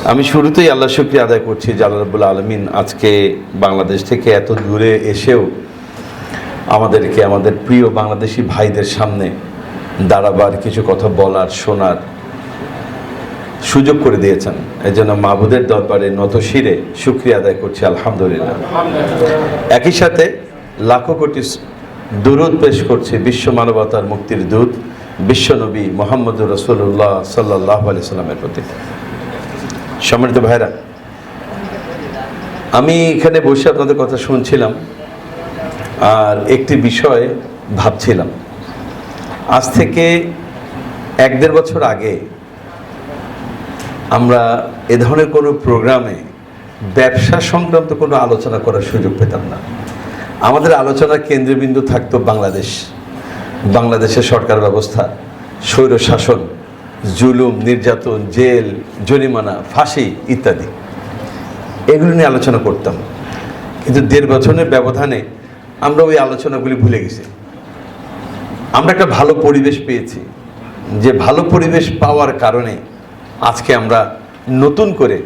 আমি শুরুতেই আল্লাহ শুকরিয়া আদায় করছি যে আল্লাহ রাব্বুল আলামিন আজকে বাংলাদেশ থেকে এত দূরে এসেও আমাদেরকে আমাদের প্রিয় বাংলাদেশি ভাইদের সামনে দাঁড়াবার, কিছু কথা বলার, শোনার সুযোগ করে দিয়েছেন। এই জন্য মাহবুদের দরবারে নত শিরে শুকরিয়া আদায় করছি, আলহামদুলিল্লাহ। একই সাথে লাখো কোটি দুরূদ পেশ করছি বিশ্ব মানবতার মুক্তির দূত বিশ্বনবী মুহাম্মদুর রাসূলুল্লাহ সাল্লাল্লাহু আলাইহি সাল্লামের প্রতি। সম্মানিত ভাইরা, আমি এখানে বসে আপনাদের কথা শুনছিলাম আর একটি বিষয় ভাবছিলাম। আজ থেকে 1-1.5 বছর আগে আমরা এ ধরনের কোনো প্রোগ্রামে ব্যবসা সংক্রান্ত কোনো আলোচনা করার সুযোগ পেতাম না। আমাদের আলোচনার কেন্দ্রবিন্দু থাকতো বাংলাদেশের সরকার ব্যবস্থা, স্বৈর শাসন, জুলুম, নির্যাতন, জেল, জরিমানা, ফাঁসি ইত্যাদি, এগুলো নিয়ে আলোচনা করতাম। কিন্তু 1.5 বছরের ব্যবধানে আমরা ওই আলোচনাগুলি ভুলে গেছি। আমরা একটা ভালো পরিবেশ পেয়েছি, যে ভালো পরিবেশ পাওয়ার কারণে আজকে আমরা নতুন করে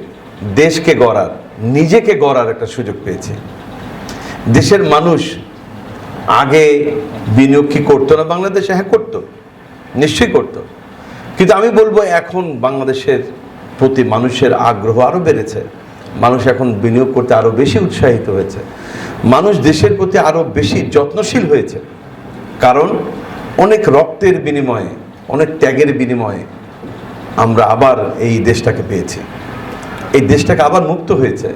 দেশকে গড়ার, নিজেকে গড়ার একটা সুযোগ পেয়েছি। দেশের মানুষ আগে বিনিয়োগ কি করতো না বাংলাদেশে? হ্যাঁ, করতো, নিশ্চয়ই করতো। কিন্তু আমি বলবো এখন বাংলাদেশের প্রতি মানুষের আগ্রহ আরও বেড়েছে। মানুষ এখন বিনিয়োগ করতে আরও বেশি উৎসাহিত হয়েছে। মানুষ দেশের প্রতি আরও বেশি যত্নশীল হয়েছে, কারণ অনেক রক্তের বিনিময়ে, অনেক ত্যাগের বিনিময়ে আমরা আবার এই দেশটাকে পেয়েছি। এই দেশটাকে আবার মুক্ত হয়েছে।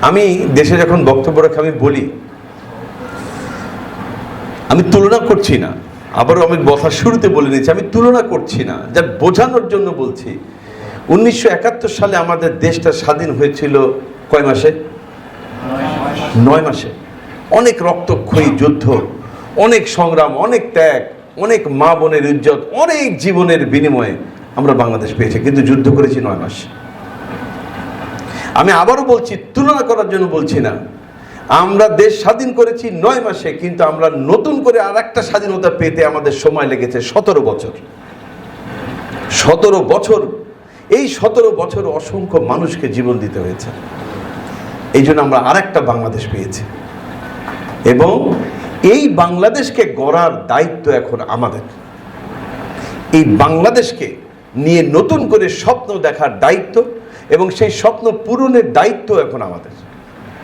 আমি দেশে যখন বক্তব্য রাখি আমি বলি, আমি তুলনা করছি না, আবারও আমি কথা শুরুতে বলে নিচ্ছি, আমি তুলনা করছি না, যা বোঝানোর জন্য বলছি। 1971 সালে আমাদের দেশটা স্বাধীন হয়েছিল কয় মাসে? 9 মাসে। অনেক রক্তক্ষয়ী যুদ্ধ, অনেক সংগ্রাম, অনেক ত্যাগ, অনেক মা বোনের ইজ্জত, অনেক জীবনের বিনিময়ে আমরা বাংলাদেশ পেয়েছি, কিন্তু যুদ্ধ করেছি 9 মাস। আমি আবারও বলছি, তুলনা করার জন্য বলছি না। আমরা দেশ স্বাধীন করেছি 9 মাসে, কিন্তু আমরা নতুন করে আর একটা স্বাধীনতা পেতে আমাদের সময় লেগেছে 17 বছর। 17 বছর। এই 17 বছর অসংখ্য মানুষকে জীবন দিতে হয়েছে। এই জন্য আমরা আর একটা বাংলাদেশ পেয়েছি, এবং এই বাংলাদেশকে গড়ার দায়িত্ব এখন আমাদের। এই বাংলাদেশকে নিয়ে নতুন করে স্বপ্ন দেখার দায়িত্ব এবং সেই স্বপ্ন পূরণের দায়িত্ব এখন আমাদের।